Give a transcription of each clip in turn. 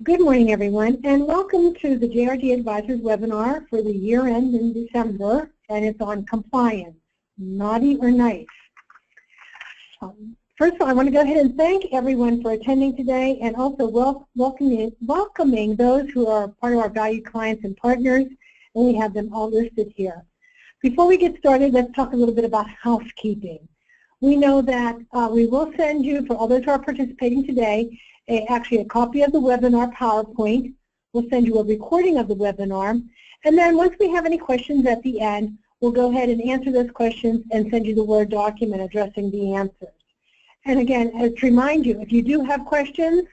Good morning, everyone, and welcome to the JRG Advisors webinar for the year end in December, and it's on compliance, naughty or nice. First of all, I want to go ahead and thank everyone for attending today, and also welcoming those who are part of our valued clients and partners, and we have them all listed here. Before we get started, let's talk a little bit about housekeeping. We know that we will send you, for all those who are participating today, actually a copy of the webinar PowerPoint. We'll send you a recording of the webinar. And then once we have any questions at the end, we'll go ahead and answer those questions and send you the Word document addressing the answers. And again, to remind you, if you do have questions,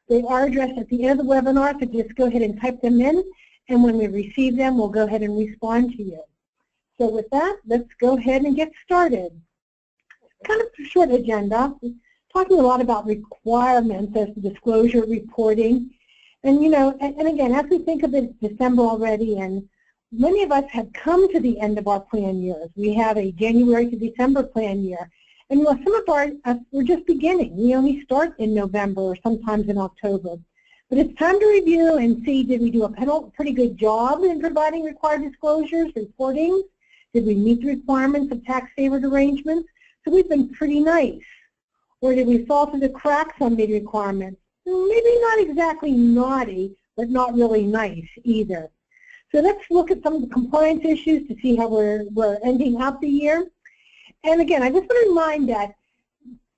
they are addressed at the end of the webinar, so just go ahead and type them in. And when we receive them, we'll go ahead and respond to you. So with that, let's go ahead and get started. Kind of a short agenda. Talking a lot about requirements as to disclosure reporting. And and again, as we think of it, December already, and many of us have come to the end of our plan years. We have a January to December plan year. And some of our, we're just beginning. We only start in November or sometimes in October. But it's time to review and see, did we do a pretty good job in providing required disclosures, reporting? Did we meet the requirements of tax-favored arrangements? So we've been pretty nice. Or did we fall through the cracks on the requirements? Maybe not exactly naughty, but not really nice either. So let's look at some of the compliance issues to see how we're ending out the year. And again, I just want to remind that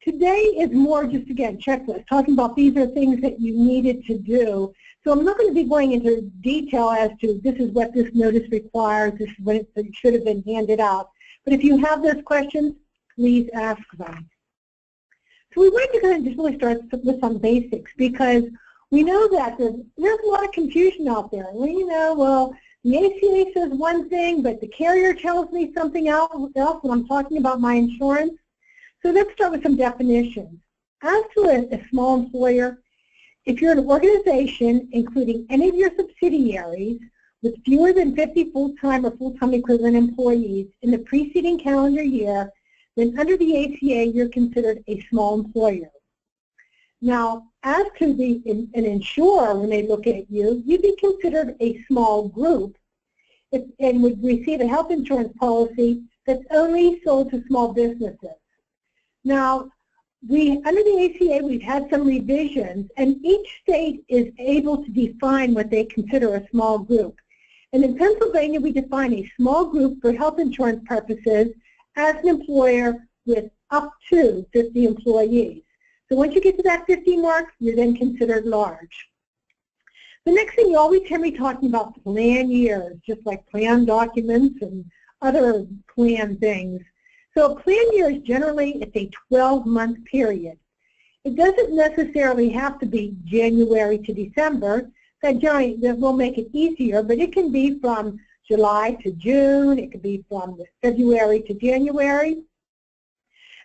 today is more just, again, checklist, talking about these are things that you needed to do. So I'm not going to be going into detail as to this is what this notice requires, this is what it should have been handed out. But if you have those questions, please ask them. So we wanted to kind of just really start with some basics, because we know that there's a lot of confusion out there. Well, the ACA says one thing, but the carrier tells me something else when I'm talking about my insurance. So let's start with some definitions. As to a small employer, if you're an organization including any of your subsidiaries with fewer than 50 full-time or full-time equivalent employees in the preceding calendar year, then under the ACA, you're considered a small employer. Now, as to an insurer, when they look at you, you'd be considered a small group and would receive a health insurance policy that's only sold to small businesses. Now, under the ACA, we've had some revisions, and each state is able to define what they consider a small group. And in Pennsylvania, we define a small group for health insurance purposes as an employer with up to 50 employees. So once you get to that 50 mark, you're then considered large. The next thing, you always hear me talking about plan years, just like plan documents and other plan things. So a plan year is generally, it's a 12-month period. It doesn't necessarily have to be January to December. That will make it easier, but it can be from July to June, it could be from February to January.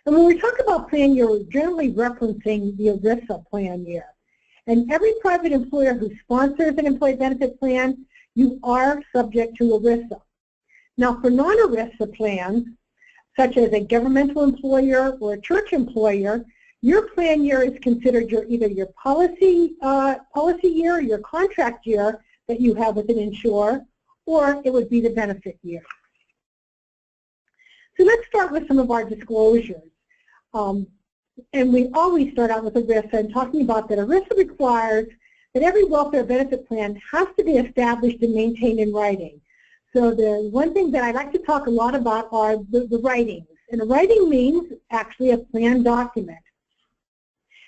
And when we talk about plan year, we're generally referencing the ERISA plan year. And every private employer who sponsors an employee benefit plan, you are subject to ERISA. Now for non-ERISA plans, such as a governmental employer or a church employer, your plan year is considered either your policy year or your contract year that you have with an insurer, or it would be the benefit year. So let's start with some of our disclosures. And we always start out with ERISA and talking about that ERISA requires that every welfare benefit plan has to be established and maintained in writing. So the one thing that I like to talk a lot about are the writings. And a writing means actually a plan document.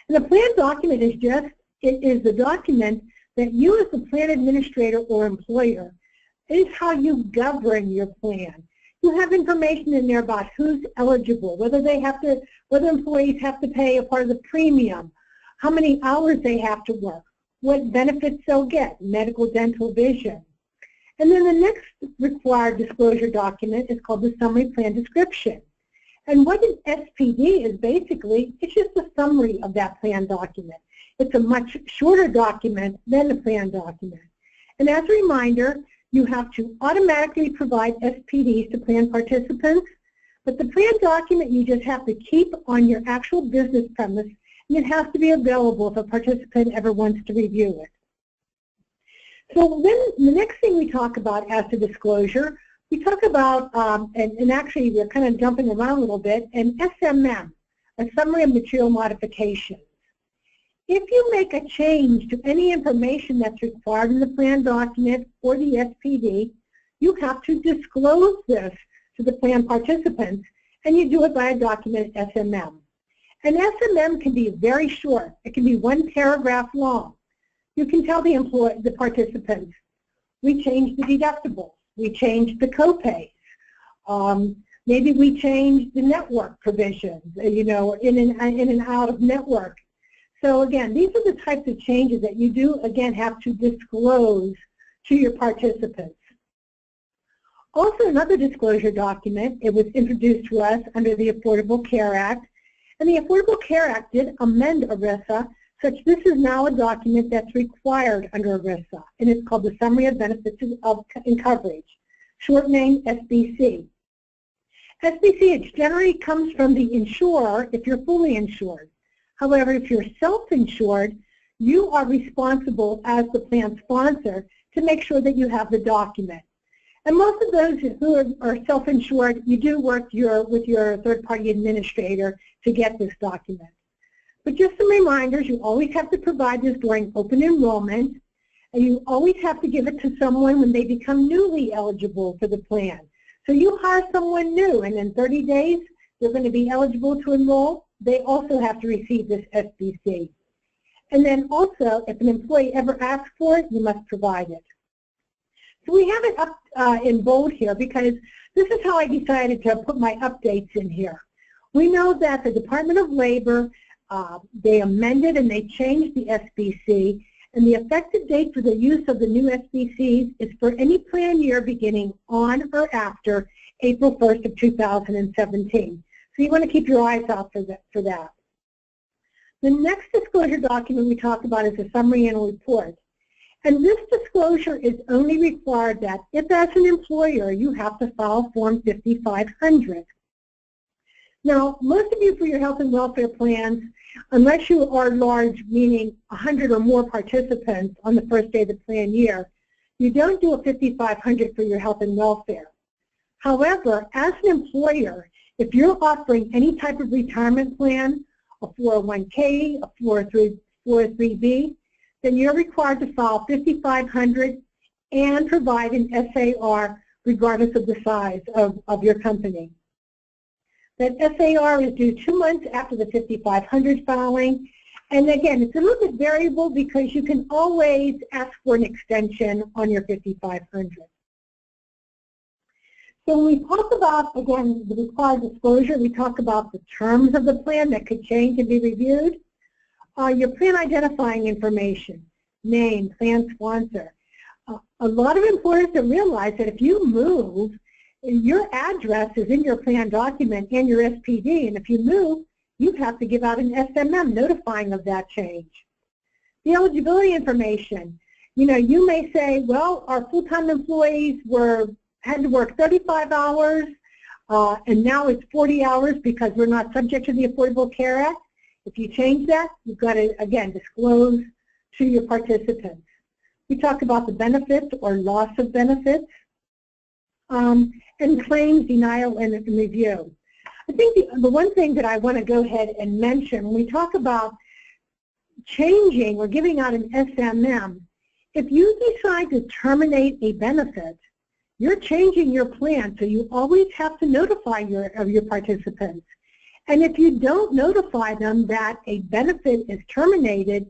And the plan document is the document that you as the plan administrator or employer, it is how you govern your plan. You have information in there about who's eligible, whether employees have to pay a part of the premium, how many hours they have to work, what benefits they'll get, medical, dental, vision. And then the next required disclosure document is called the summary plan description. And what an SPD is basically, it's just a summary of that plan document. It's a much shorter document than the plan document. And as a reminder, you have to automatically provide SPDs to plan participants, but the plan document you just have to keep on your actual business premise, and it has to be available if a participant ever wants to review it. So then the next thing we talk about as to disclosure, we talk about, and actually we're kind of jumping around a little bit, an SMM, a Summary of Material Modifications. If you make a change to any information that's required in the plan document or the SPD, you have to disclose this to the plan participants, and you do it by a document SMM. An SMM can be very short. It can be 1 paragraph long. You can tell the participants, we changed the deductibles, we changed the copays, maybe we changed the network provisions, you know, in and out of network. So again, these are the types of changes that you do, again, have to disclose to your participants. Also, another disclosure document, it was introduced to us under the Affordable Care Act, and the Affordable Care Act did amend ERISA, such this is now a document that's required under ERISA, and it's called the Summary of Benefits and Coverage, short name SBC. SBC, it generally comes from the insurer if you're fully insured. However, if you're self-insured, you are responsible as the plan sponsor to make sure that you have the document. And most of those who are self-insured, you do work with your third-party administrator to get this document. But just some reminders, you always have to provide this during open enrollment, and you always have to give it to someone when they become newly eligible for the plan. So you hire someone new, and in 30 days, they're going to be eligible to enroll. They also have to receive this SBC. And then also, if an employee ever asks for it, you must provide it. So we have it up in bold here because this is how I decided to put my updates in here. We know that the Department of Labor, they amended and they changed the SBC, and the effective date for the use of the new SBCs is for any plan year beginning on or after April 1st of 2017. So you want to keep your eyes out for that. The next disclosure document we talk about is a summary annual report. And this disclosure is only required that if as an employer you have to file Form 5500. Now, most of you for your health and welfare plans, unless you are large, meaning 100 or more participants on the first day of the plan year, you don't do a 5500 for your health and welfare. However, as an employer, if you're offering any type of retirement plan, a 401k, a 403b, then you're required to file 5500 and provide an SAR regardless of the size of your company. That SAR is due 2 months after the 5500 filing. And again, it's a little bit variable because you can always ask for an extension on your 5500. So when we talk about, again, the required disclosure, we talk about the terms of the plan that could change and be reviewed. Your plan identifying information, name, plan sponsor. A lot of employers don't realize that if you move, your address is in your plan document and your SPD, and if you move, you have to give out an SMM notifying of that change. The eligibility information. You know, you may say, well, our full-time employees had to work 35 hours, and now it's 40 hours because we're not subject to the Affordable Care Act. If you change that, you've got to, again, disclose to your participants. We talk about the benefits or loss of benefits, and claims, denial, and review. I think the one thing that I want to go ahead and mention, when we talk about changing or giving out an SMM, if you decide to terminate a benefit, you're changing your plan, so you always have to notify your participants. And if you don't notify them that a benefit is terminated,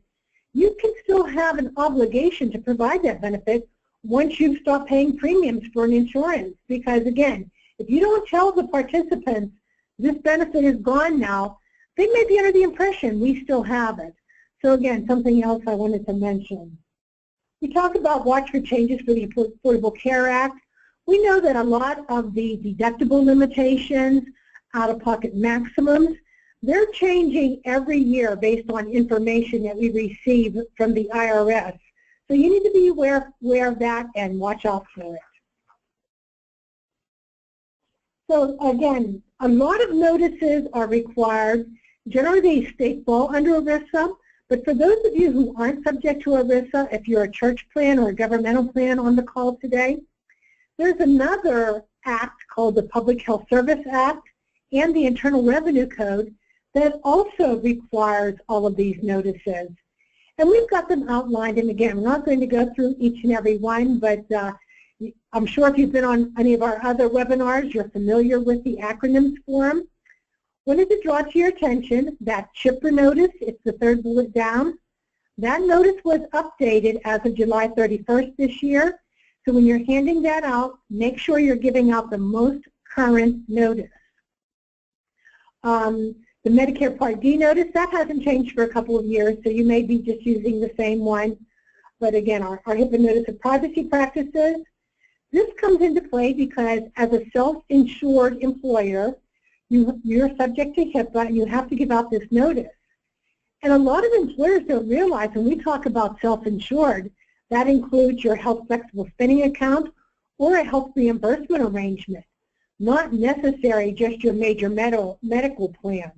you can still have an obligation to provide that benefit once you've stopped paying premiums for an insurance. Because again, if you don't tell the participants this benefit is gone now, they may be under the impression we still have it. So again, something else I wanted to mention. We talk about watch for changes for the Affordable Care Act. We know that a lot of the deductible limitations, out-of-pocket maximums, they're changing every year based on information that we receive from the IRS. So you need to be aware of that and watch out for it. So again, a lot of notices are required. Generally, they fall under ERISA, But for those of you who aren't subject to ERISA, if you're a church plan or a governmental plan on the call today, there's another act called the Public Health Service Act and the Internal Revenue Code that also requires all of these notices. And we've got them outlined, and again, I'm not going to go through each and every one, but I'm sure if you've been on any of our other webinars, you're familiar with the acronyms for them. Wanted to draw to your attention that CHIPRA notice, it's the third bullet down. That notice was updated as of July 31st this year. So when you're handing that out, make sure you're giving out the most current notice. The Medicare Part D notice, that hasn't changed for a couple of years, so you may be just using the same one. But again, our HIPAA notice of privacy practices, this comes into play because as a self-insured employer, you're subject to HIPAA and you have to give out this notice. And a lot of employers don't realize when we talk about self-insured, that includes your health flexible spending account or a health reimbursement arrangement, not necessarily just your major medical plan.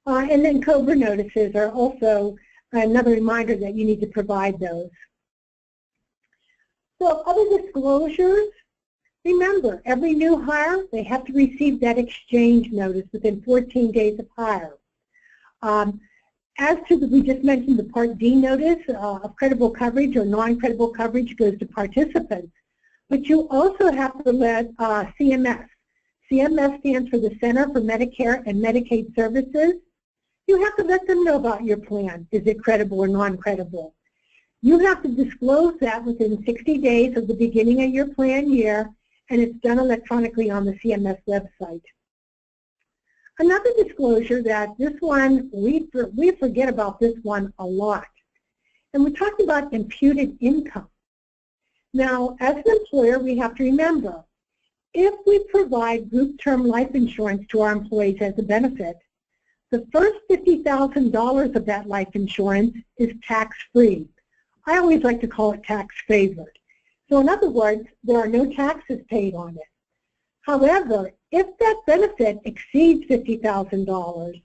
And then COBRA notices are also another reminder that you need to provide those. So other disclosures, remember, every new hire, they have to receive that exchange notice within 14 days of hire. As to we just mentioned the Part D notice of credible coverage or non-credible coverage goes to participants. But you also have to let CMS. CMS stands for the Center for Medicare and Medicaid Services. You have to let them know about your plan. Is it credible or non-credible? You have to disclose that within 60 days of the beginning of your plan year, and it's done electronically on the CMS website. Another disclosure that this one, we forget about this one a lot. And we're talking about imputed income. Now, as an employer, we have to remember, if we provide group term life insurance to our employees as a benefit, the first $50,000 of that life insurance is tax-free. I always like to call it tax-favored. So in other words, there are no taxes paid on it. However, if that benefit exceeds $50,000,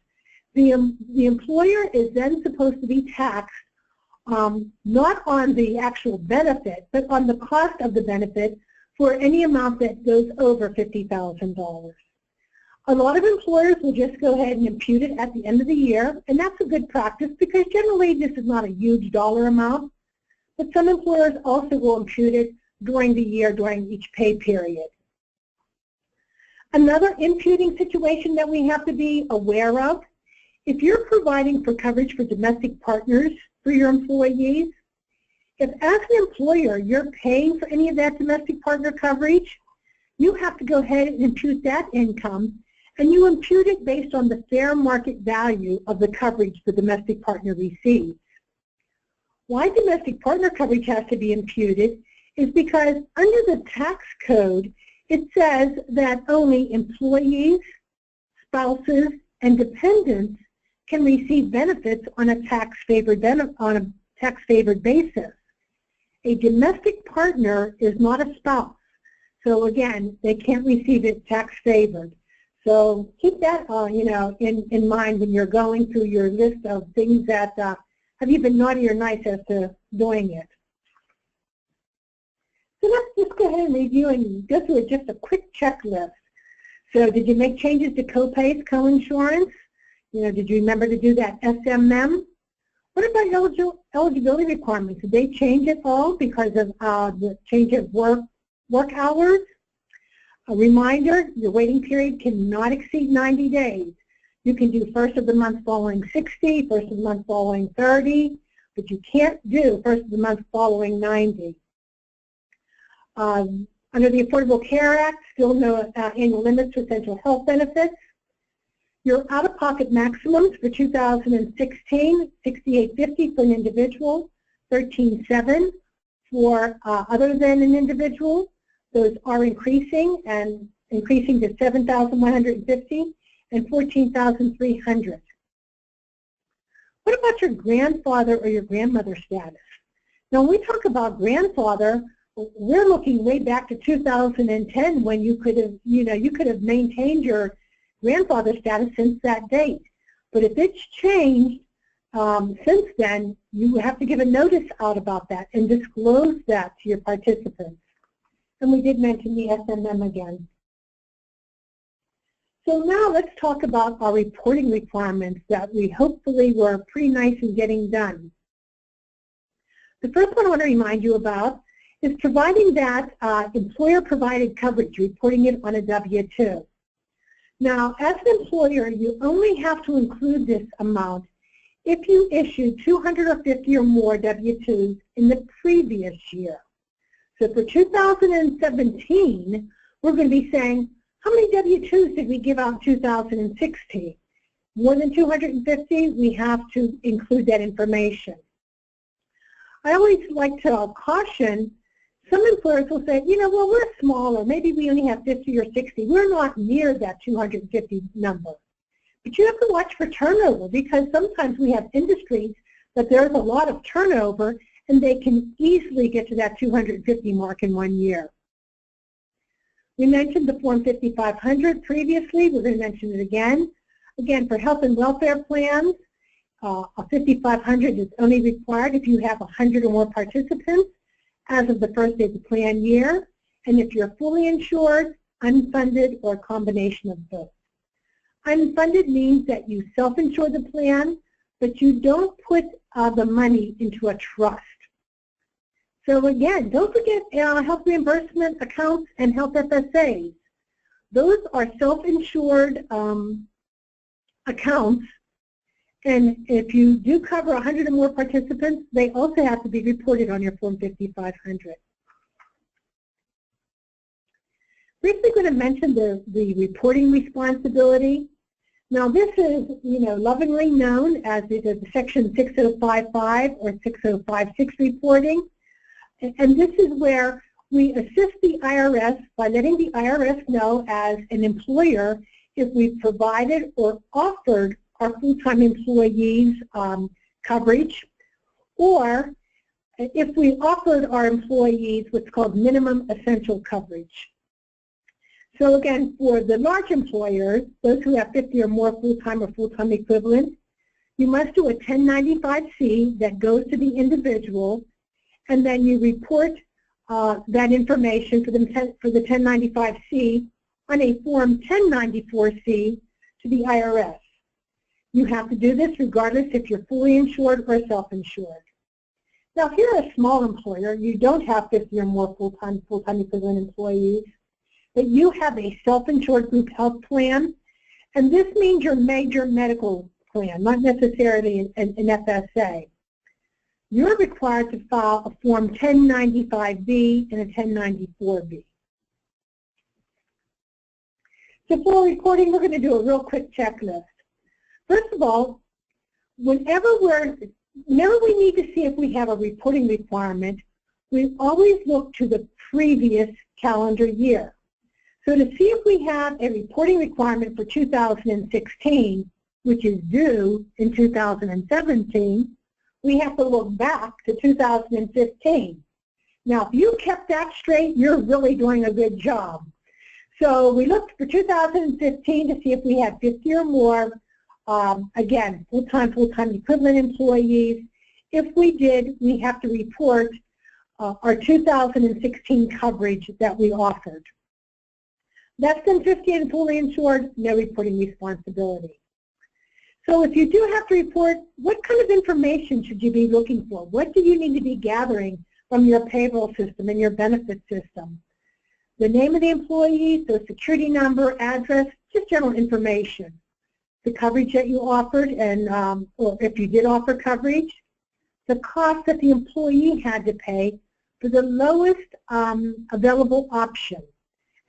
the employer is then supposed to be taxed not on the actual benefit, but on the cost of the benefit for any amount that goes over $50,000. A lot of employers will just go ahead and impute it at the end of the year, and that's a good practice because generally this is not a huge dollar amount, but some employers also will impute it during the year, during each pay period. Another imputing situation that we have to be aware of, if you're providing for coverage for domestic partners for your employees, if as an employer you're paying for any of that domestic partner coverage, you have to go ahead and impute that income, and you impute it based on the fair market value of the coverage the domestic partner receives. Why domestic partner coverage has to be imputed is because under the tax code, it says that only employees, spouses, and dependents can receive benefits on a tax-favored basis. A domestic partner is not a spouse. So again, they can't receive it tax-favored. So keep that in mind when you're going through your list of things that have you been naughty or nice as to doing it. So let's just go ahead and review and go through just a quick checklist. So did you make changes to co-pays, co-insurance? Did you remember to do that SMM? What about eligibility requirements? Did they change at all because of the change of work hours? A reminder, your waiting period cannot exceed 90 days. You can do first of the month following 60, first of the month following 30, but you can't do first of the month following 90. Under the Affordable Care Act, still no annual limits for essential health benefits. Your out-of-pocket maximums for 2016, $68.50 for an individual, $13.7 for other than an individual. Those are increasing to $7,150 and $14,300. What about your grandfather or your grandmother status? Now, when we talk about grandfather, we're looking way back to 2010 when you could have maintained your grandfather status since that date. But if it's changed, since then, you have to give a notice out about that and disclose that to your participants. And we did mention the SMM again. So now let's talk about our reporting requirements that we hopefully were pretty nice in getting done. The first one I want to remind you about is providing that employer-provided coverage, reporting it on a W-2. Now, as an employer, you only have to include this amount if you issued 250 or more W-2s in the previous year. So for 2017, we're going to be saying, how many W-2s did we give out in 2016? More than 250, we have to include that information. I always like to caution, some employers will say, you know, well, we're smaller. Maybe we only have 50 or 60. We're not near that 250 number. But you have to watch for turnover, because sometimes we have industries that there's a lot of turnover and they can easily get to that 250 mark in 1 year. We mentioned the Form 5500 previously. We're going to mention it again. Again, for health and welfare plans, a 5500 is only required if you have 100 or more participants as of the first day of the plan year, and if you're fully insured, unfunded, or a combination of both. Unfunded means that you self-insure the plan, but you don't put the money into a trust. So again, don't forget health reimbursement accounts and health FSAs. Those are self-insured accounts, and if you do cover 100 or more participants, they also have to be reported on your Form 5500. Briefly going to mention the reporting responsibility. Now this is, you know, lovingly known as either the Section 6055 or 6056 reporting. And this is where we assist the IRS by letting the IRS know as an employer if we've provided or offered our full-time employees coverage, or if we offered our employees what's called minimum essential coverage. So again, for the large employers, those who have 50 or more full-time or full-time equivalent, you must do a 1095-C that goes to the individual, and then you report that information for the 1095-C on a Form 1094-C to the IRS. You have to do this regardless if you're fully insured or self-insured. Now, if you're a small employer, you don't have 50 or more full-time equivalent employees, but you have a self-insured group health plan, and this means your major medical plan, not necessarily an FSA. You're required to file a Form 1095-B and a 1094-B. So for reporting, we're going to do a real quick checklist. First of all, whenever we need to see if we have a reporting requirement, we always look to the previous calendar year. So to see if we have a reporting requirement for 2016, which is due in 2017, we have to look back to 2015. Now, if you kept that straight, you're really doing a good job. So we looked for 2015 to see if we had 50 or more, again, full-time equivalent employees. If we did, we have to report our 2016 coverage that we offered. Less than 50 and fully insured, no reporting responsibility. So if you do have to report, what kind of information should you be looking for? What do you need to be gathering from your payroll system and your benefit system? The name of the employee, the security number, address, just general information. The coverage that you offered, and or if you did offer coverage, the cost that the employee had to pay for the lowest available option.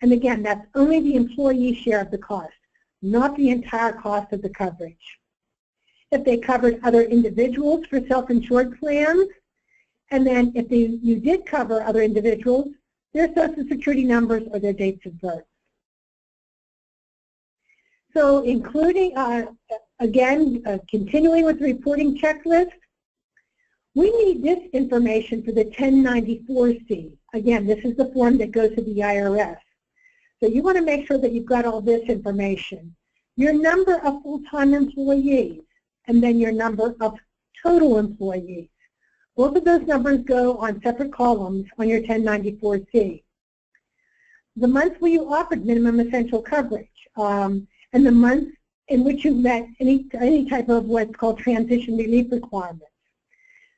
And again, that's only the employee share of the cost, not the entire cost of the coverage. If they covered other individuals for self-insured plans, and then if you did cover other individuals, their social security numbers or their dates of birth. So including, again, continuing with the reporting checklist, we need this information for the 1094-C. Again, this is the form that goes to the IRS. So you want to make sure that you've got all this information. Your number of full-time employees, and then your number of total employees. Both of those numbers go on separate columns on your 1094-C. The months where you offered minimum essential coverage, and the months in which you met any type of what's called transition relief requirements.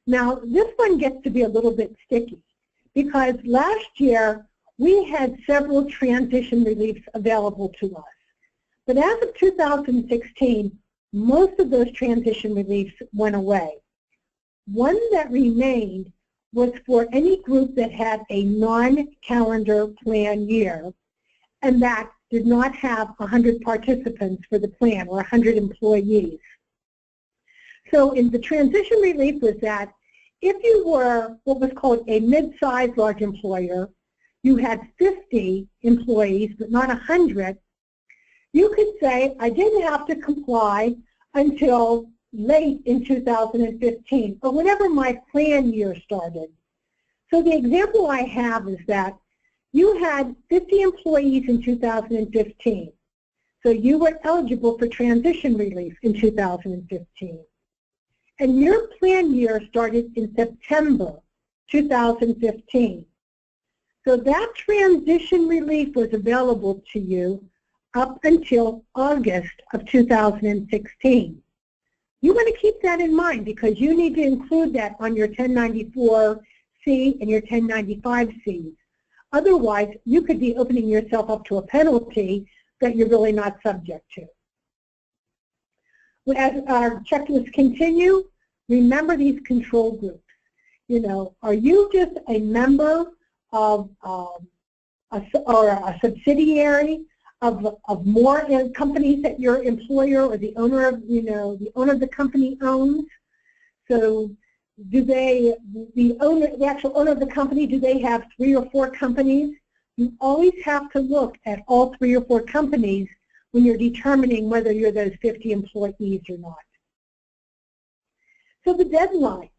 Now, this one gets to be a little bit sticky because last year we had several transition reliefs available to us. But as of 2016, most of those transition reliefs went away. One that remained was for any group that had a non-calendar plan year and that did not have 100 participants for the plan or 100 employees. So in the transition relief was that if you were what was called a mid-sized large employer, you had 50 employees but not 100, you could say, I didn't have to comply until late in 2015, or whenever my plan year started. So the example I have is that you had 50 employees in 2015. So you were eligible for transition relief in 2015. And your plan year started in September 2015. So that transition relief was available to you up until August of 2016. You want to keep that in mind because you need to include that on your 1094-C and your 1095-Cs. Otherwise, you could be opening yourself up to a penalty that you're really not subject to. As our checklists continue, remember these control groups. You know, are you just a member of or a subsidiary of more companies that your employer or the owner of, the owner of the company owns? So do they, the actual owner of the company, do they have 3 or 4 companies? You always have to look at all 3 or 4 companies when you're determining whether you're those 50 employees or not. So the deadlines.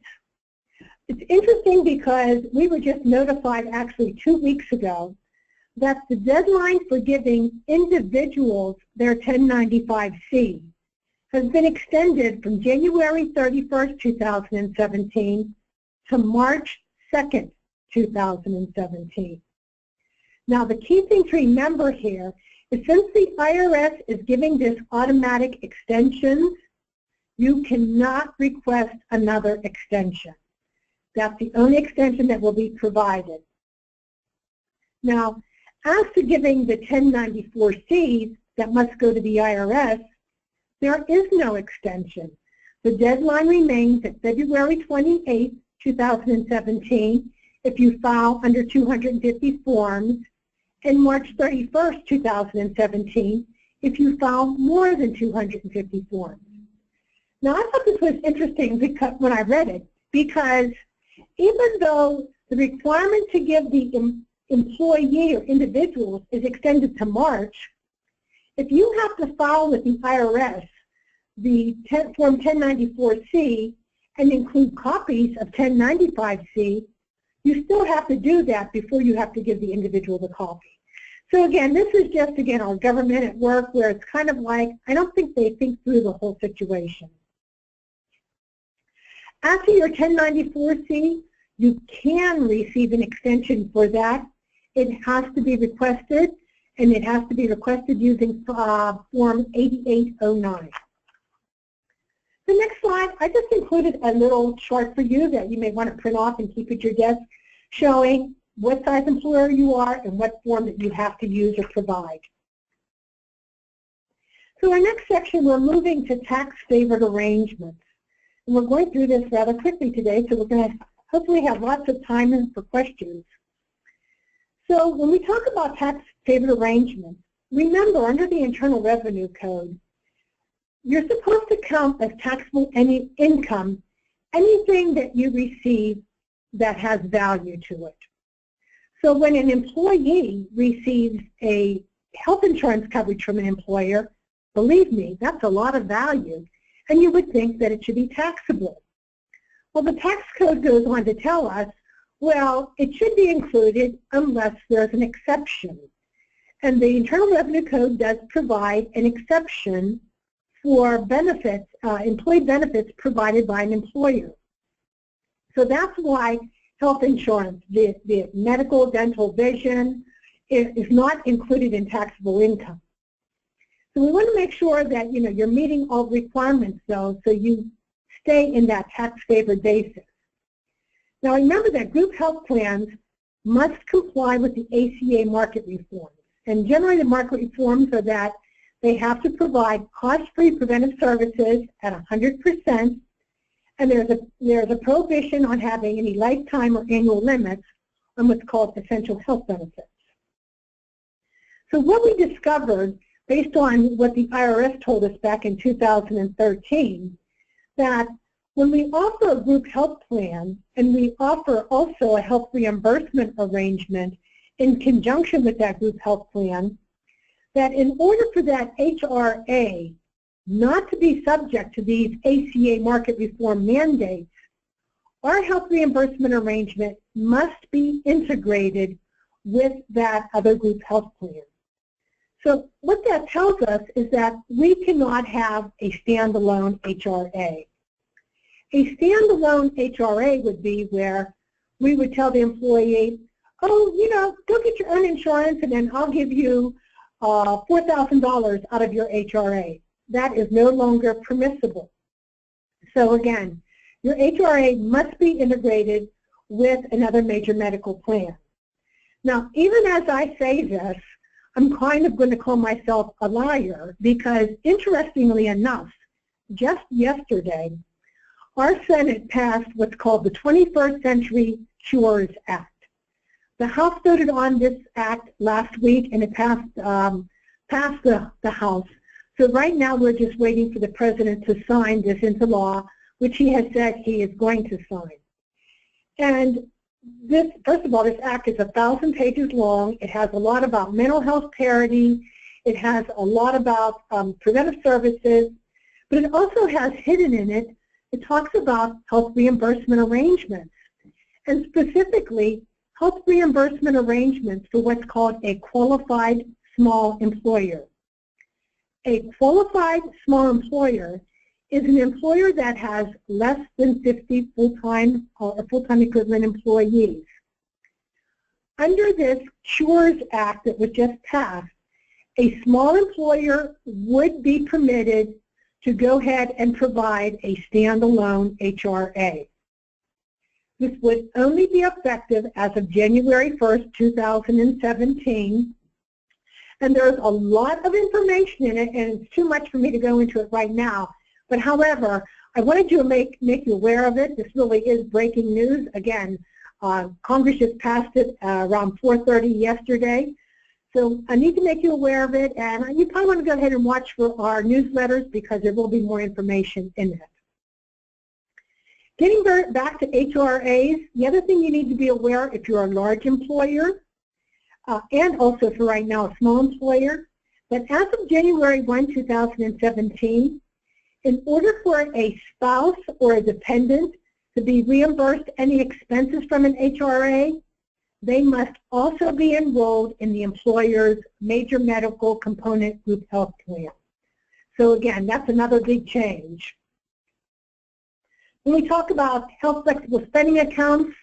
It's interesting because we were just notified actually 2 weeks ago that the deadline for giving individuals their 1095-C has been extended from January 31st, 2017 to March 2nd, 2017. Now, the key thing to remember here is since the IRS is giving this automatic extensions, you cannot request another extension. That's the only extension that will be provided. Now, as to giving the 1094-Cs that must go to the IRS, there is no extension. The deadline remains at February 28, 2017 if you file under 250 forms, and March 31st, 2017 if you file more than 250 forms. Now, I thought this was interesting because when I read it, because even though the requirement to give the employee or individuals is extended to March, if you have to file with the IRS the Form 1094-C and include copies of 1095-C, you still have to do that before you have to give the individual the copy. So again, this is just, again, our government at work where it's kind of like, I don't think they think through the whole situation. After your 1094-C, you can receive an extension for that. It has to be requested, and it has to be requested using Form 8809. The next slide, I just included a little chart for you that you may want to print off and keep at your desk, showing what size employer you are and what form that you have to use or provide. So our next section, we're moving to tax-favored arrangements. And we're going through this rather quickly today, so we're going to hopefully have lots of time for questions. So when we talk about tax-favored arrangements, remember under the Internal Revenue Code, you're supposed to count as taxable income anything that you receive that has value to it. So when an employee receives a health insurance coverage from an employer, believe me, that's a lot of value, and you would think that it should be taxable. Well, the tax code goes on to tell us, well, it should be included unless there's an exception. And the Internal Revenue Code does provide an exception for benefits, employee benefits provided by an employer. So that's why health insurance, be it medical, dental, vision, is not included in taxable income. So we want to make sure that you're meeting all requirements, though, so you stay in that tax-favored basis. Now remember that group health plans must comply with the ACA market reforms. And generally the market reforms are that they have to provide cost-free preventive services at 100%, and there's a prohibition on having any lifetime or annual limits on what's called essential health benefits. So what we discovered, based on what the IRS told us back in 2013, that when we offer a group health plan and we offer also a health reimbursement arrangement in conjunction with that group health plan, that in order for that HRA not to be subject to these ACA market reform mandates, our health reimbursement arrangement must be integrated with that other group health plan. So what that tells us is that we cannot have a standalone HRA. A standalone HRA would be where we would tell the employee, oh, go get your own insurance and then I'll give you $4,000 out of your HRA. That is no longer permissible. So again, your HRA must be integrated with another major medical plan. Now, even as I say this, I'm kind of going to call myself a liar because, interestingly enough, just yesterday, our Senate passed what's called the 21st Century Cures Act. The House voted on this act last week, and it passed the House. So right now we're just waiting for the President to sign this into law, which he has said he is going to sign. And this, first of all, this act is 1,000 pages long. It has a lot about mental health parity. It has a lot about preventive services, but it also has hidden in it, it talks about health reimbursement arrangements, and specifically health reimbursement arrangements for what's called a qualified small employer. A qualified small employer is an employer that has less than 50 full-time or full-time equivalent employees. Under this Cures Act that was just passed, a small employer would be permitted to go ahead and provide a standalone HRA. This would only be effective as of January 1st, 2017. And there's a lot of information in it, and it's too much for me to go into it right now. But however, I wanted to make you aware of it. This really is breaking news. Again, Congress just passed it around 4:30 yesterday. So I need to make you aware of it, and you probably want to go ahead and watch for our newsletters because there will be more information in it. Getting back to HRAs, the other thing you need to be aware if you're a large employer, and also for right now a small employer, that as of January 1, 2017, in order for a spouse or a dependent to be reimbursed any expenses from an HRA, they must also be enrolled in the employer's major medical component group health plan. So again, that's another big change. When we talk about health flexible spending accounts,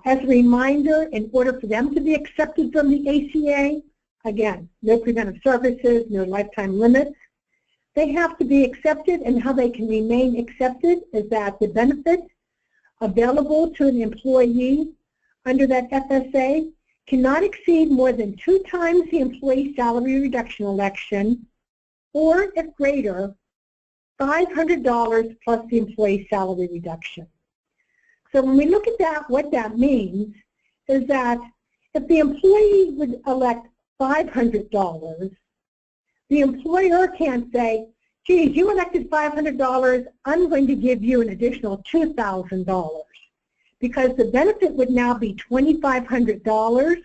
as a reminder, in order for them to be accepted from the ACA, again, no preventive services, no lifetime limits, they have to be accepted, and how they can remain accepted is that the benefits available to an employee under that FSA cannot exceed more than 2 times the employee salary reduction election, or if greater, $500 plus the employee salary reduction. So when we look at that, what that means is that if the employee would elect $500, the employer can't say, geez, you elected $500, I'm going to give you an additional $2,000, because the benefit would now be $2,500,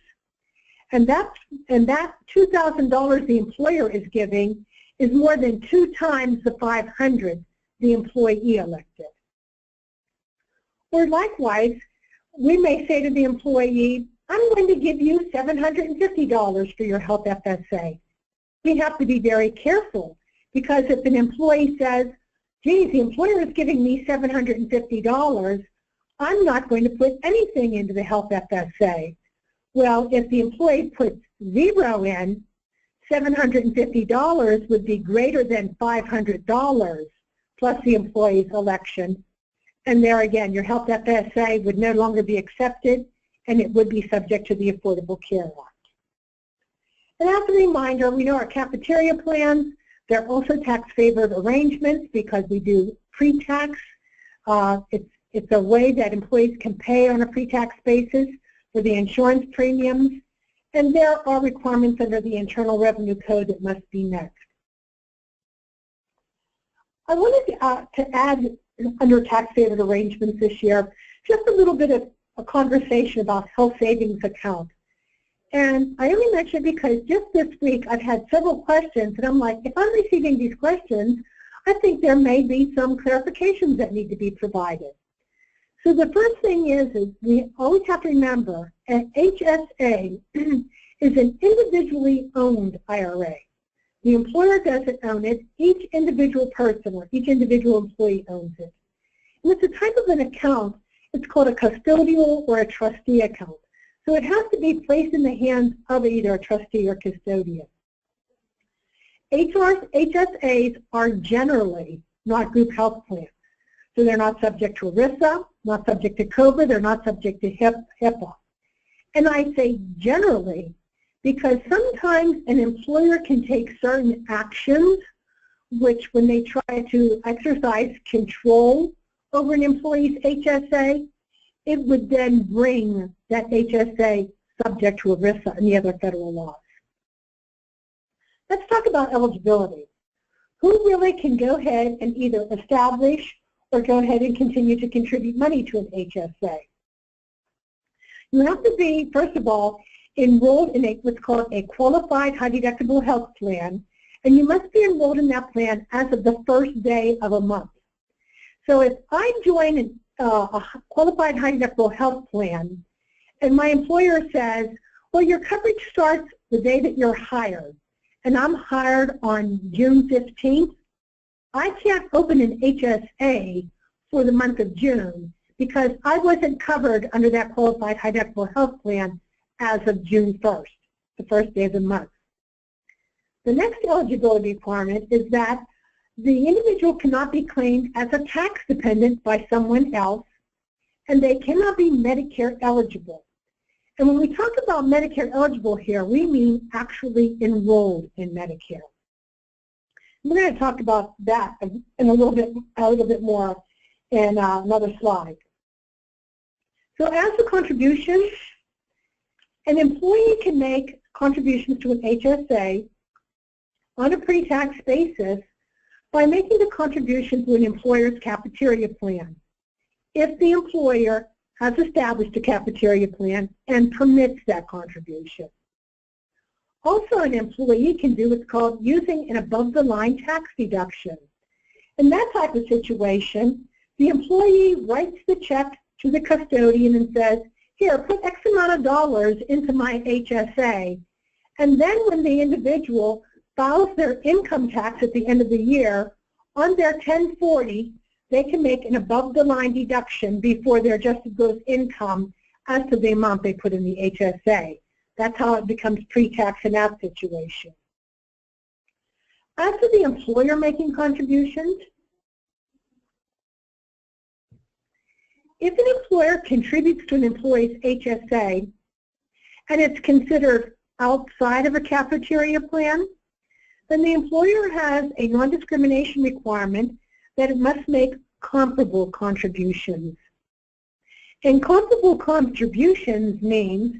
and that $2,000 the employer is giving is more than 2 times the $500 the employee elected. Or likewise, we may say to the employee, I'm going to give you $750 for your health FSA. We have to be very careful, Because if an employee says, geez, the employer is giving me $750, I'm not going to put anything into the health FSA. Well, if the employee puts 0 in, $750 would be greater than $500 plus the employee's election. And there again, your health FSA would no longer be accepted, and it would be subject to the Affordable Care Act. And as a reminder, we know our cafeteria plans, they're also tax-favored arrangements because we do pre-tax. It's a way that employees can pay on a pre-tax basis for the insurance premiums, and there are requirements under the Internal Revenue Code that must be met. I wanted to add under tax-favored arrangements this year just a little bit of a conversation about health savings account. And I only mention it because just this week I've had several questions, and I'm like, if I'm receiving these questions, I think there may be some clarifications that need to be provided. So the first thing is we always have to remember an HSA is an individually owned IRA. The employer doesn't own it. Each individual person or each individual employee owns it. And it's a type of an account. It's called a custodial or a trustee account. So it has to be placed in the hands of either a trustee or custodian. HSAs are generally not group health plans. So they're not subject to ERISA, not subject to COBRA, they're not subject to HIPAA. And I say generally because sometimes an employer can take certain actions which when they try to exercise control over an employee's HSA, it would then bring that HSA subject to ERISA and the other federal laws. Let's talk about eligibility. Who really can go ahead and either establish or go ahead and continue to contribute money to an HSA? You have to be, first of all, enrolled in what's called a qualified high deductible health plan, and you must be enrolled in that plan as of the first day of a month. So if I join a qualified high deductible health plan and my employer says, well, your coverage starts the day that you're hired, and I'm hired on June 15th, I can't open an HSA for the month of June because I wasn't covered under that qualified high deductible health plan as of June 1st, the first day of the month. The next eligibility requirement is that the individual cannot be claimed as a tax dependent by someone else, and they cannot be Medicare eligible. And when we talk about Medicare eligible here, we mean actually enrolled in Medicare. We're going to talk about that in a little bit more in another slide. So as the contributions, an employee can make contributions to an HSA on a pre-tax basis by making the contribution to an employer's cafeteria plan, if the employer has established a cafeteria plan and permits that contribution. Also, an employee can do what's called using an above-the-line tax deduction. In that type of situation, the employee writes the check to the custodian and says, here, put X amount of dollars into my HSA, and then when the individual files their income tax at the end of the year, on their 1040, they can make an above-the-line deduction before their adjusted gross income as to the amount they put in the HSA. That's how it becomes pre-tax in that situation. As to the employer making contributions, if an employer contributes to an employee's HSA and it's considered outside of a cafeteria plan, then the employer has a non-discrimination requirement that it must make comparable contributions. And comparable contributions means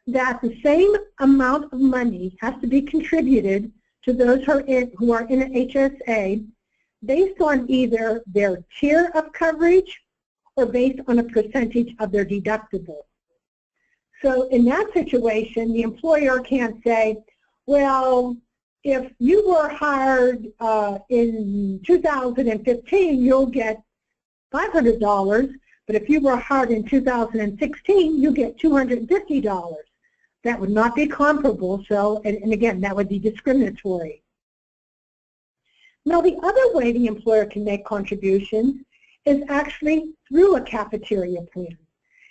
that the same amount of money has to be contributed to those who are in an HSA based on either their tier of coverage or based on a percentage of their deductible. So in that situation, the employer can't say, well, if you were hired in 2015, you'll get $500, but if you were hired in 2016, you get $250. That would not be comparable, so, and again, that would be discriminatory. Now, the other way the employer can make contributions is actually through a cafeteria plan.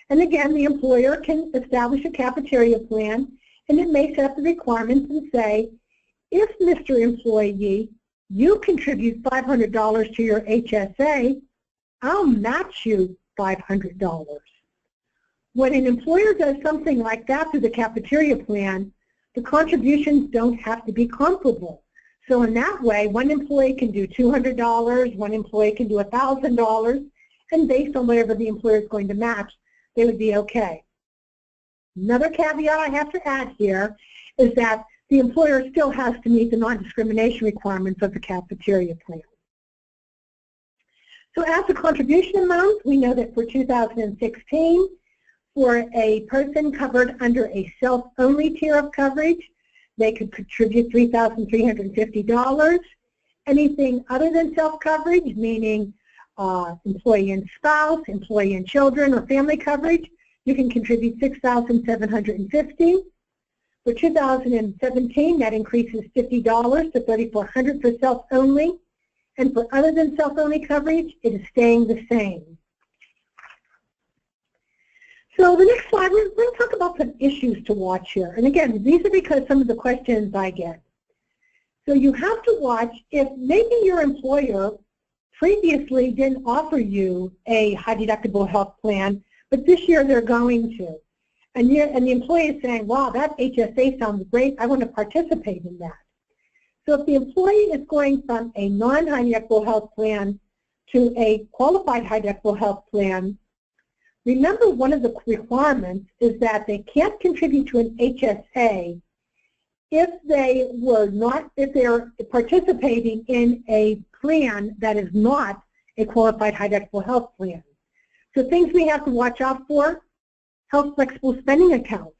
And again, the employer can establish a cafeteria plan, and it may set up the requirements and say, if, Mr. Employee, you contribute $500 to your HSA, I'll match you $500. When an employer does something like that through the cafeteria plan, the contributions don't have to be comparable. So in that way, one employee can do $200, one employee can do $1,000, and based on whatever the employer is going to match, they would be okay. Another caveat I have to add here is that the employer still has to meet the non-discrimination requirements of the cafeteria plan. So as a contribution amount, we know that for 2016, for a person covered under a self-only tier of coverage, they could contribute $3,350. Anything other than self-coverage, meaning employee and spouse, employee and children, or family coverage, you can contribute $6,750. For 2017, that increases $50 to $3,400 for self-only. And for other than self-only coverage, it is staying the same. So the next slide, we're going to talk about some issues to watch here. And again, these are because some of the questions I get. So you have to watch if maybe your employer previously didn't offer you a high deductible health plan, but this year they're going to. And the employee is saying, wow, that HSA sounds great, I want to participate in that. So if the employee is going from a non-high deductible health plan to a qualified high deductible health plan, remember one of the requirements is that they can't contribute to an HSA if they're participating in a plan that is not a qualified high deductible health plan. So things we have to watch out for: health flexible spending accounts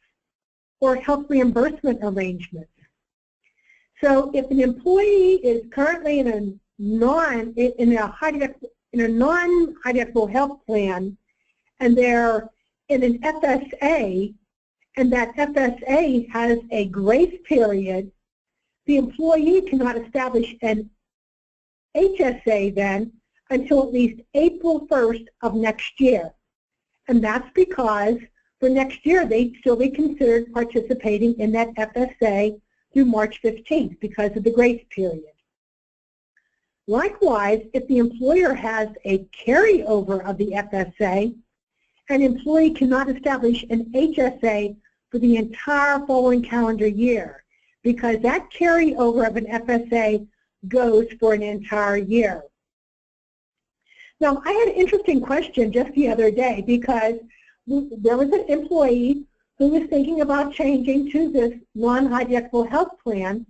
or health reimbursement arrangements. So if an employee is currently in a non-high deductible health plan and they're in an FSA, and that FSA has a grace period, the employee cannot establish an HSA then until at least April 1st of next year. And that's because for next year they'd still be considered participating in that FSA through March 15th because of the grace period. Likewise, if the employer has a carryover of the FSA, an employee cannot establish an HSA for the entire following calendar year because that carryover of an FSA goes for an entire year. Now, I had an interesting question just the other day because there was an employee who was thinking about changing to this non-high deductible health plan,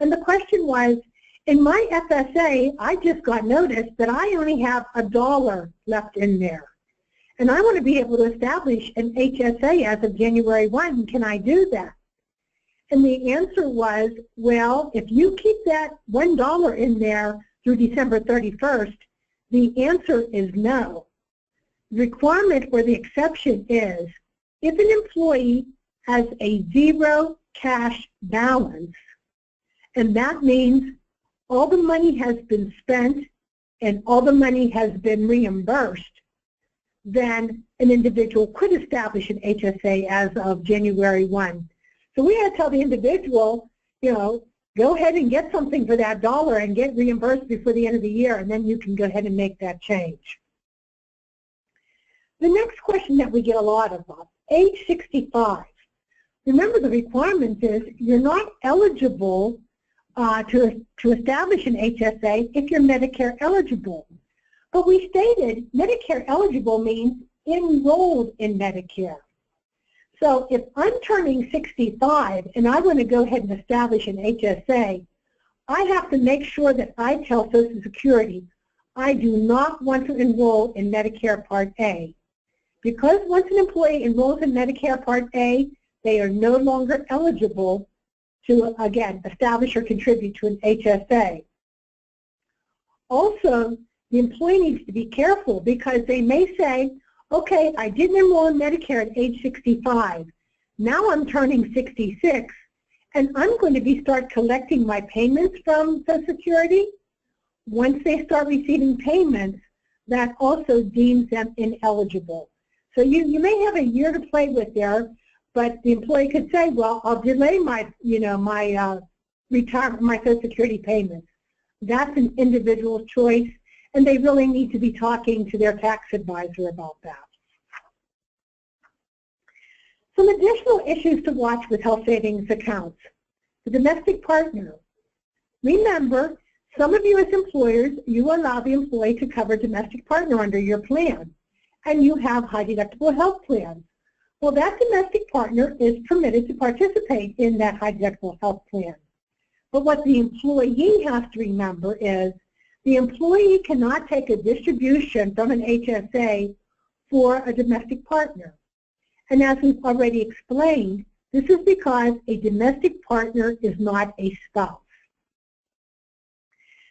and the question was, in my FSA, I just got notice that I only have $1 left in there. And I want to be able to establish an HSA as of January 1. Can I do that? And the answer was, well, if you keep that $1 in there through December 31st, the answer is no. The requirement or the exception is if an employee has a zero cash balance, and that means all the money has been spent and all the money has been reimbursed, then an individual could establish an HSA as of January 1. So we had to tell the individual, you know, go ahead and get something for that $1 and get reimbursed before the end of the year, and then you can go ahead and make that change. The next question that we get a lot of, age 65. Remember, the requirement is you're not eligible to establish an HSA if you're Medicare eligible. But we stated Medicare eligible means enrolled in Medicare. So if I'm turning 65 and I want to go ahead and establish an HSA, I have to make sure that I tell Social Security I do not want to enroll in Medicare Part A. Because once an employee enrolls in Medicare Part A, they are no longer eligible to, again, establish or contribute to an HSA. Also, the employee needs to be careful because they may say, okay, I didn't enroll in Medicare at age 65. Now I'm turning 66, and I'm going to start collecting my payments from Social Security. once they start receiving payments, that also deems them ineligible. So you may have a year to play with there, but the employee could say, well, I'll delay my, my retirement, my Social Security payments. That's an individual choice, and they really need to be talking to their tax advisor about that. Some additional issues to watch with health savings accounts. The domestic partner. Remember, some of you as employers, you allow the employee to cover domestic partner under your plan, and you have high deductible health plans. Well, that domestic partner is permitted to participate in that high deductible health plan. But what the employee has to remember is the employee cannot take a distribution from an HSA for a domestic partner. And as we've already explained, this is because a domestic partner is not a spouse.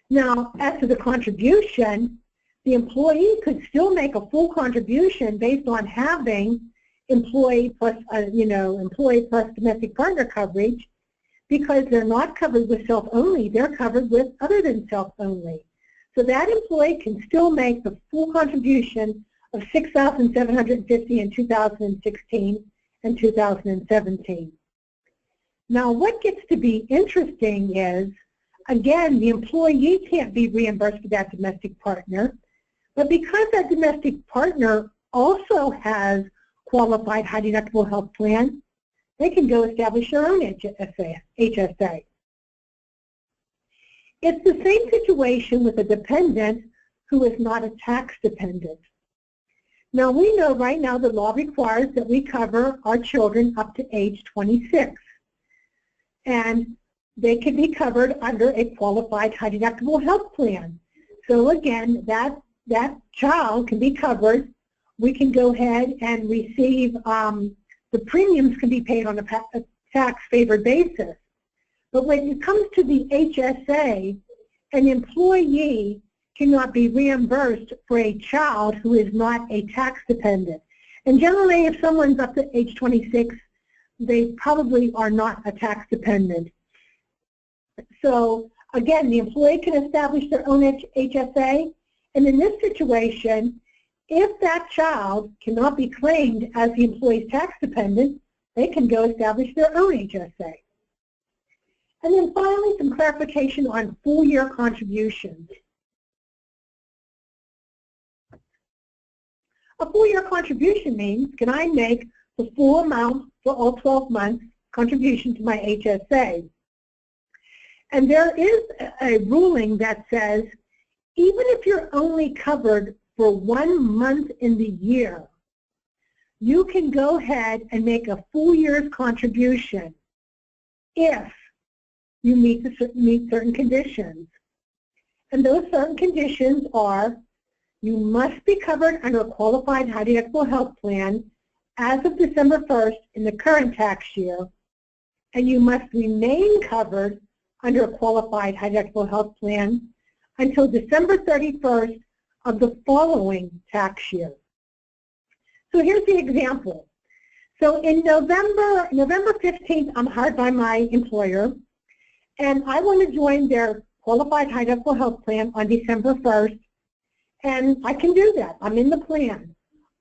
Now, as to the contribution, the employee could still make a full contribution based on having employee plus, employee plus domestic partner coverage, because they're not covered with self-only, they're covered with other than self-only. So that employee can still make the full contribution of $6,750 in 2016 and 2017. Now, what gets to be interesting is, again, the employee can't be reimbursed for that domestic partner, but because that domestic partner also has qualified high deductible health plan, they can go establish their own HSA. It's the same situation with a dependent who is not a tax dependent. Now, we know right now the law requires that we cover our children up to age 26. And they can be covered under a qualified high deductible health plan. So again, that child can be covered. We can go ahead and receive, the premiums can be paid on a tax favored basis. But when it comes to the HSA, an employee cannot be reimbursed for a child who is not a tax dependent. And generally, if someone's up to age 26, they probably are not a tax dependent. So again, the employee can establish their own HSA, and in this situation, if that child cannot be claimed as the employee's tax dependent, they can go establish their own HSA. And then finally, some clarification on full year contributions. A full year contribution means, can I make the full amount for all 12 months contribution to my HSA? And there is a ruling that says, even if you're only covered for 1 month in the year, you can go ahead and make a full year's contribution if you meet certain conditions. And those certain conditions are, you must be covered under a qualified high deductible health plan as of December 1st in the current tax year, and you must remain covered under a qualified high deductible health plan until December 31st of the following tax year. So here's the example. So in November 15th, I'm hired by my employer, and I want to join their qualified high deductible health plan on December 1st, and I can do that. I'm in the plan.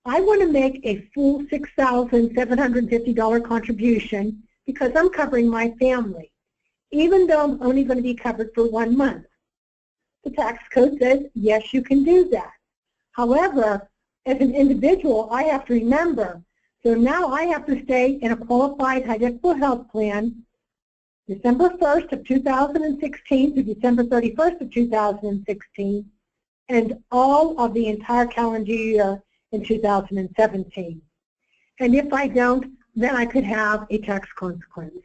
I want to make a full $6,750 contribution because I'm covering my family, even though I'm only going to be covered for 1 month. The tax code says, yes, you can do that. However, as an individual, I have to remember, so now I have to stay in a qualified high deductible health plan December 1st of 2016 to December 31st of 2016, and all of the entire calendar year in 2017. And if I don't, then I could have a tax consequence.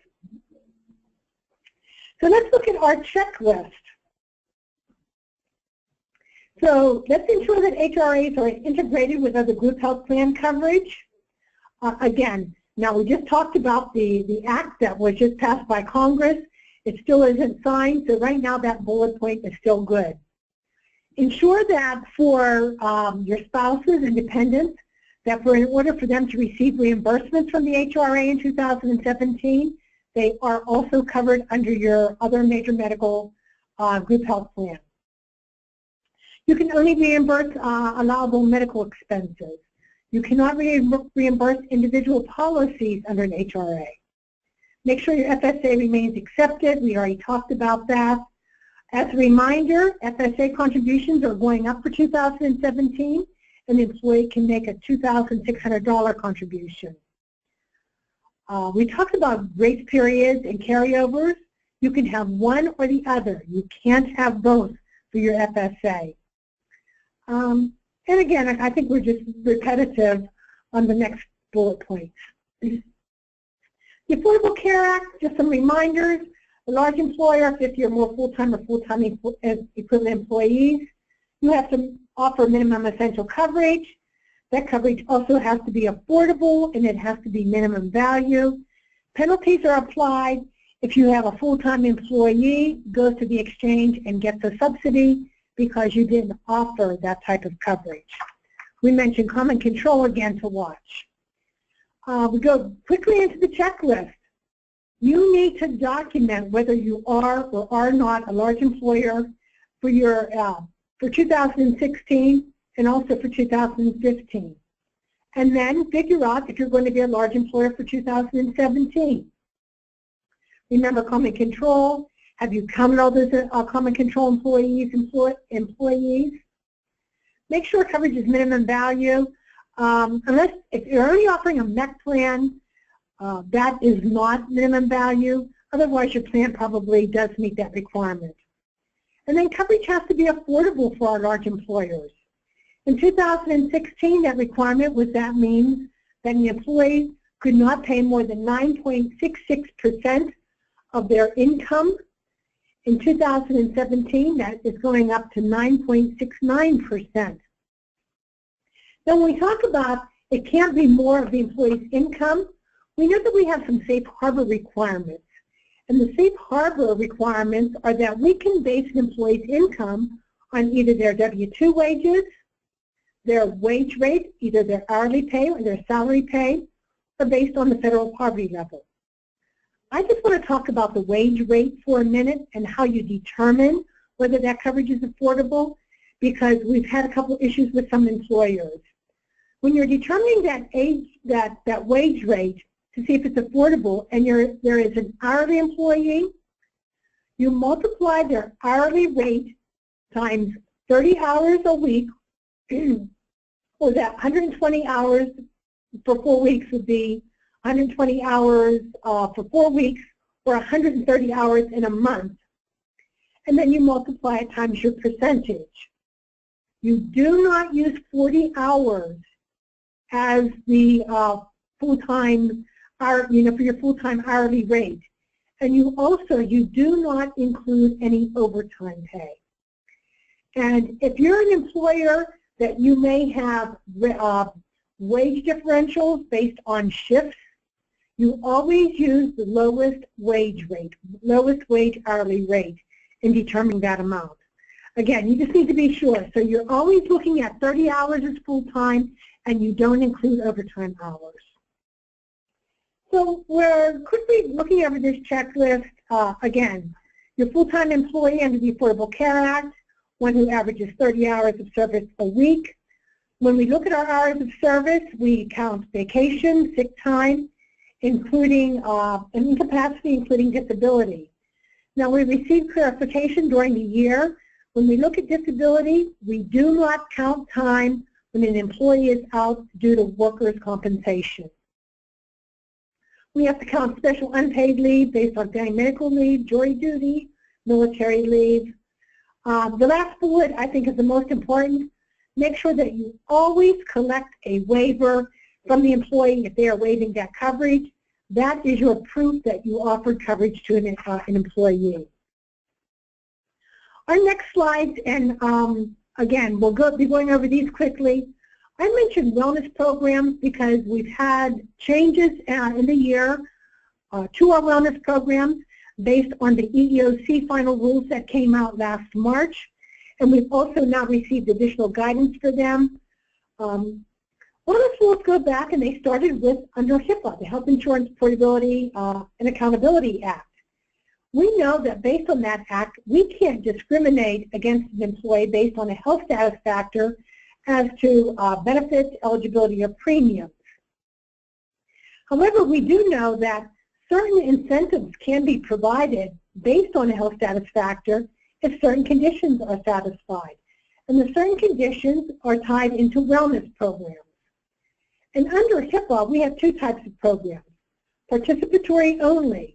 So let's look at our checklist. So let's ensure that HRAs are integrated with other group health plan coverage. Again, now we just talked about the act that was just passed by Congress. It still isn't signed, so right now that bullet point is still good. Ensure that for your spouses and dependents, that in order for them to receive reimbursements from the HRA in 2017, they are also covered under your other major medical group health plan. You can only reimburse allowable medical expenses. You cannot reimburse individual policies under an HRA. Make sure your FSA remains accepted. We already talked about that. As a reminder, FSA contributions are going up for 2017, and the employee can make a $2,600 contribution. We talked about grace periods and carryovers. You can have one or the other. You can't have both for your FSA. And again, I think we're just repetitive on the next bullet points. The Affordable Care Act, just some reminders. A large employer, 50 or more full-time or full-time equivalent employees, you have to offer minimum essential coverage. That coverage also has to be affordable, and it has to be minimum value. Penalties are applied if you have a full-time employee, goes to the exchange and gets a subsidy because you didn't offer that type of coverage. We mentioned common control again to watch. We go quickly into the checklist. You need to document whether you are or are not a large employer for your for 2016 and also for 2015. And then figure out if you're going to be a large employer for 2017. Remember common control. Have you counted all those common control employees? Make sure coverage is minimum value. Unless if you're only offering a MEC plan, that is not minimum value. Otherwise, your plan probably does meet that requirement. And then coverage has to be affordable for our large employers. In 2016, that requirement means that the employee could not pay more than 9.66% of their income. In 2017, that is going up to 9.69%. Now, when we talk about it can't be more of the employee's income, we know that we have some safe harbor requirements. And the safe harbor requirements are that we can base an employee's income on either their W-2 wages, their wage rate, either their hourly pay or their salary pay, or based on the federal poverty level. I just want to talk about the wage rate for a minute and how you determine whether that coverage is affordable, because we've had a couple issues with some employers. When you're determining that wage rate to see if it's affordable and there is an hourly employee, you multiply their hourly rate times 30 hours a week, or that 120 hours for 4 weeks would be 120 hours for 4 weeks, or 130 hours in a month. And then you multiply it times your percentage. You do not use 40 hours as the full-time, for your full-time hourly rate. And you do not include any overtime pay. And if you're an employer that you may have wage differentials based on shifts, you always use the lowest wage hourly rate in determining that amount. Again, you just need to be sure. So you're always looking at 30 hours as full-time, and you don't include overtime hours. So we're quickly looking over this checklist. Again, your full-time employee under the Affordable Care Act, one who averages 30 hours of service a week. When we look at our hours of service, we count vacation, sick time, including incapacity, including disability. Now, we received clarification during the year. When we look at disability, we do not count time when an employee is out due to workers' compensation. We have to count special unpaid leave based on family medical leave, jury duty, military leave. The last bullet, I think, is the most important. Make sure that you always collect a waiver from the employee if they are waiving that coverage. That is your proof that you offered coverage to an employee. Our next slide, and again, we'll be going over these quickly. I mentioned wellness programs because we've had changes in the year to our wellness programs based on the EEOC final rules that came out last March, and we've also now received additional guidance for them. Wellness rules go back, and they started with under HIPAA, the Health Insurance Portability and Accountability Act. we know that based on that act, we can't discriminate against an employee based on a health status factor as to benefits, eligibility, or premiums. However, we do know that certain incentives can be provided based on a health status factor if certain conditions are satisfied. And the certain conditions are tied into wellness programs. And under HIPAA, we have two types of programs, participatory only.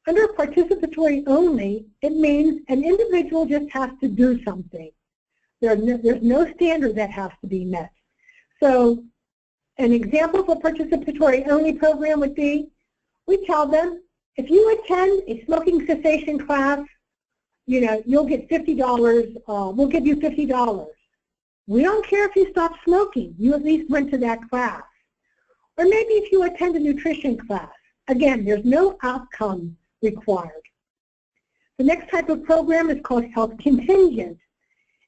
Under participatory only, it means an individual just has to do something. There's no standard that has to be met. So an example of a participatory only program would be, we tell them, if you attend a smoking cessation class, you'll get $50, we'll give you $50. We don't care if you stop smoking, you at least went to that class. Or maybe if you attend a nutrition class. Again, there's no outcome required. The next type of program is called health contingent.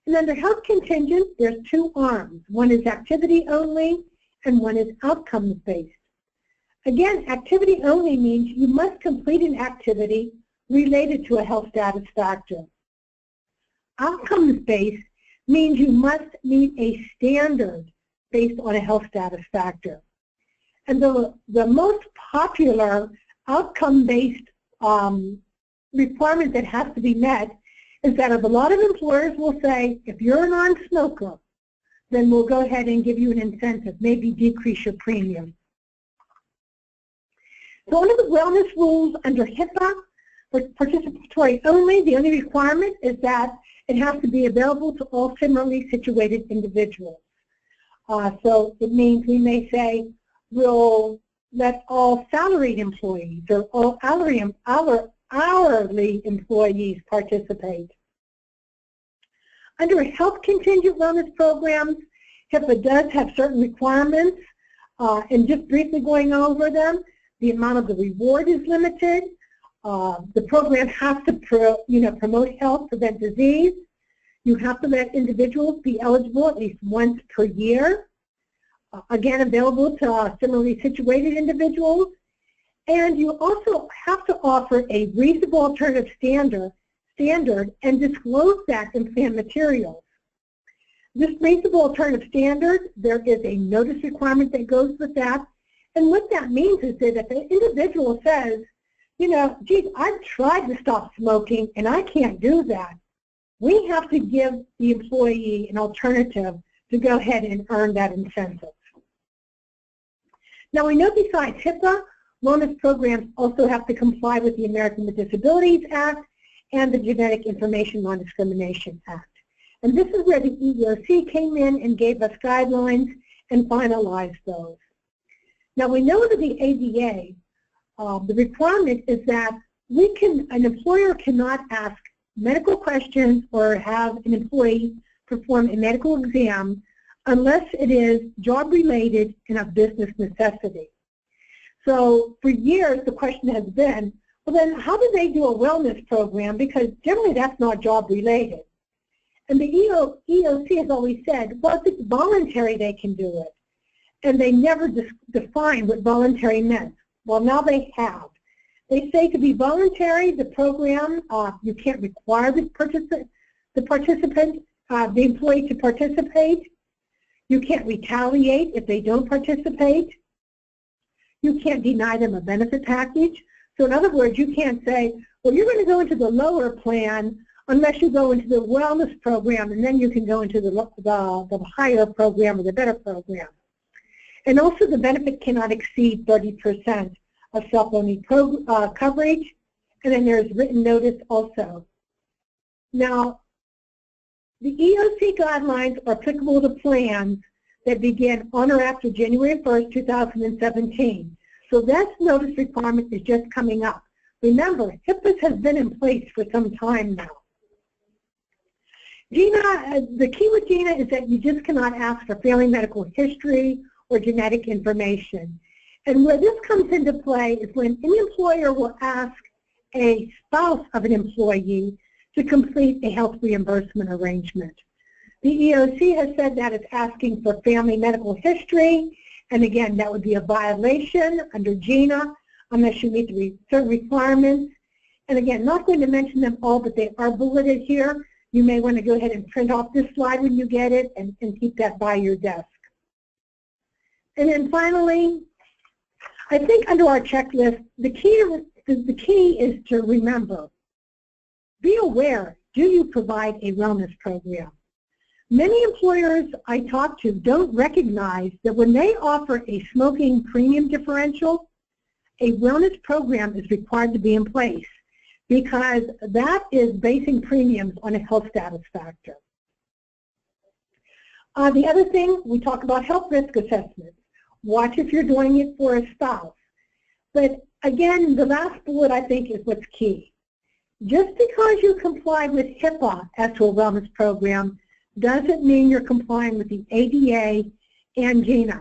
And under health contingent, there's two arms. One is activity only, and one is outcomes based. Again, activity only means you must complete an activity related to a health status factor. Outcomes based means you must meet a standard based on a health status factor. And the most popular outcome-based requirement that has to be met is that if a lot of employers will say, if you're a non-smoker, then we'll go ahead and give you an incentive, maybe decrease your premium. So under the wellness rules under HIPAA, for participatory only, the only requirement is that it has to be available to all similarly situated individuals. So it means we may say, we'll let all salaried employees or all hourly employees participate. Under health contingent wellness programs, HIPAA does have certain requirements, and just briefly going over them, the amount of the reward is limited. The program has to promote health, prevent disease. You have to let individuals be eligible at least once per year. Again, available to similarly situated individuals. And you also have to offer a reasonable alternative standard and disclose that in plan materials. This reasonable alternative standard, there is a notice requirement that goes with that. And what that means is that if an individual says, geez, I've tried to stop smoking and I can't do that, we have to give the employee an alternative to go ahead and earn that incentive. Now we know besides HIPAA, wellness programs also have to comply with the American with Disabilities Act and the Genetic Information Non-Discrimination Act. And this is where the EEOC came in and gave us guidelines and finalized those. Now we know that the ADA, the requirement is that an employer cannot ask medical questions or have an employee perform a medical exam unless it is job-related and of business necessity. So for years the question has been, well then how do they do a wellness program, because generally that's not job-related. And the EEOC has always said, well, if it's voluntary they can do it. And they never defined what voluntary meant. Well, now they have. They say to be voluntary, the program, you can't require the employee to participate. You can't retaliate if they don't participate. You can't deny them a benefit package. So in other words, you can't say, well, you're going to go into the lower plan unless you go into the wellness program, and then you can go into the higher program or the better program. And also the benefit cannot exceed 30% of self-only coverage, and then there's written notice also. Now, the EEOC guidelines are applicable to plans that begin on or after January 1st, 2017. So that notice requirement is just coming up. Remember, HIPAA has been in place for some time now. GINA, the key with GINA is that you just cannot ask for family medical history or genetic information. And where this comes into play is when an employer will ask a spouse of an employee to complete a health reimbursement arrangement. The EEOC has said that it's asking for family medical history, and again, that would be a violation under GINA unless you meet the certain requirements. And again, not going to mention them all, but they are bulleted here. You may want to go ahead and print off this slide when you get it and keep that by your desk. And then finally, I think under our checklist, the key is to remember, be aware, do you provide a wellness program? Many employers I talk to don't recognize that when they offer a smoking premium differential, a wellness program is required to be in place because that is basing premiums on a health status factor. The other thing, we talk about health risk assessments. Watch if you're doing it for a spouse. But again, the last bullet I think is what's key. Just because you comply with HIPAA as to a wellness program doesn't mean you're complying with the ADA and GINA.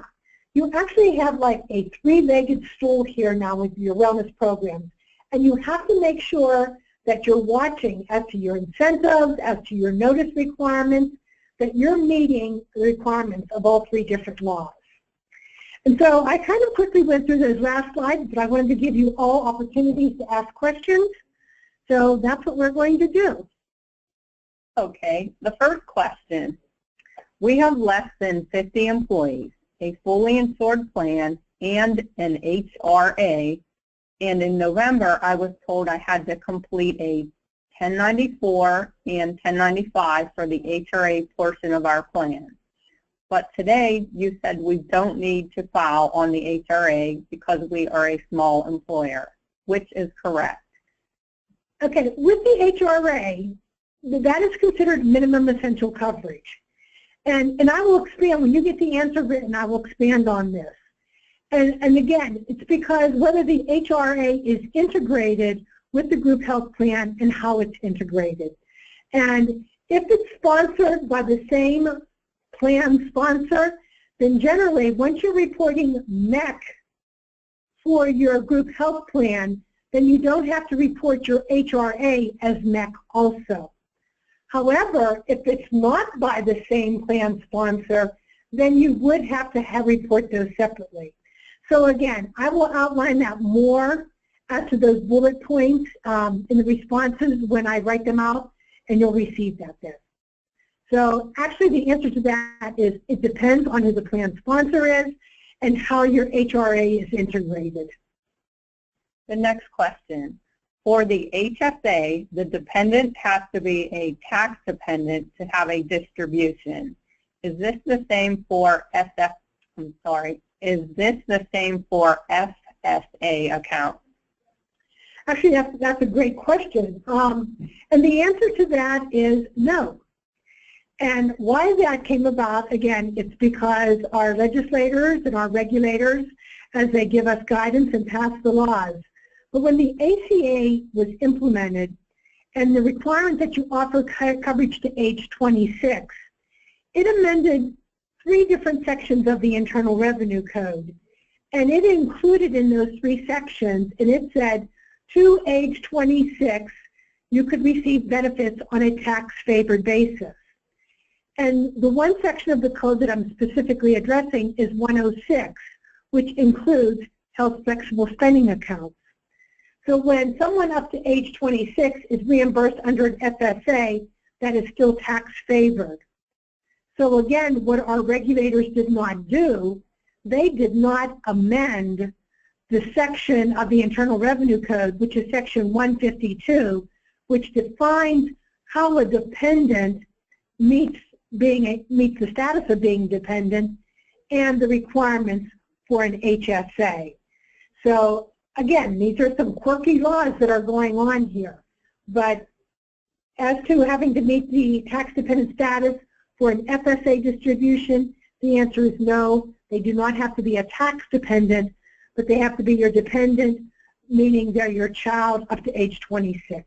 You actually have like a three-legged stool here now with your wellness programs, and you have to make sure that you're watching as to your incentives, as to your notice requirements, that you're meeting the requirements of all three different laws. And so I kind of quickly went through those last slides, but I wanted to give you all opportunities to ask questions. So that's what we're going to do. Okay, the first question. We have less than 50 employees, a fully insured plan, and an HRA. And in November, I was told I had to complete a 1094 and 1095 for the HRA portion of our plan. But today, you said we don't need to file on the HRA because we are a small employer. Which is correct? Okay, with the HRA, that is considered minimum essential coverage. And I will expand, when you get the answer written, I will expand on this. And again, it's because whether the HRA is integrated with the group health plan and how it's integrated. And if it's sponsored by the same plan sponsor, then generally, once you're reporting MEC for your group health plan, then you don't have to report your HRA as MEC also. However, if it's not by the same plan sponsor, then you would have to report those separately. So again, I will outline that more as to those bullet points in the responses when I write them out, and you'll receive that then. So actually the answer to that is it depends on who the plan sponsor is and how your HRA is integrated. The next question. For the HSA, the dependent has to be a tax dependent to have a distribution. Is this the same for Is this the same for FSA accounts? Actually, that's a great question. And the answer to that is no. And why that came about, again, it's because our legislators and our regulators, as they give us guidance and pass the laws. But when the ACA was implemented and the requirement that you offer coverage to age 26, it amended 3 different sections of the Internal Revenue Code. And it included in those 3 sections, and it said, to age 26, you could receive benefits on a tax-favored basis. And the one section of the code that I'm specifically addressing is 106, which includes health flexible spending accounts. So when someone up to age 26 is reimbursed under an FSA, that is still tax-favored. So again, what our regulators did not do, they did not amend the section of the Internal Revenue Code, which is section 152, which defines how a dependent meets the status of being dependent and the requirements for an HSA. So again, these are some quirky laws that are going on here. But as to having to meet the tax-dependent status for an FSA distribution, the answer is no. They do not have to be a tax-dependent, but they have to be your dependent, meaning they're your child up to age 26.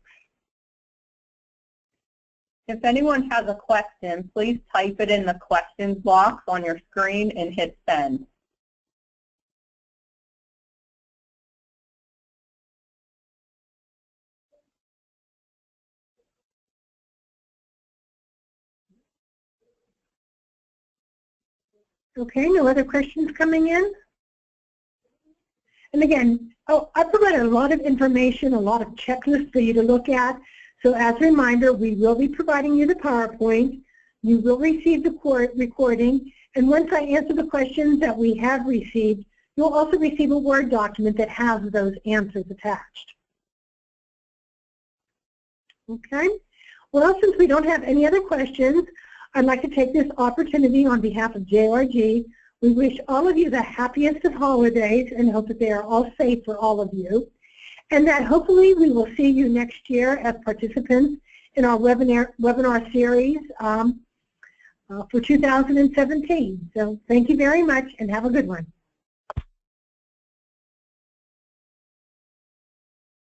If anyone has a question, please type it in the questions box on your screen and hit send. Okay, no other questions coming in? And again, I provided a lot of information, a lot of checklists for you to look at. So as a reminder, we will be providing you the PowerPoint. You will receive the recording. And once I answer the questions that we have received, you'll also receive a Word document that has those answers attached. Okay. Well, since we don't have any other questions, I'd like to take this opportunity on behalf of JRG. We wish all of you the happiest of holidays and hope that they are all safe for all of you. And that hopefully we will see you next year as participants in our webinar series for 2017. So thank you very much and have a good one.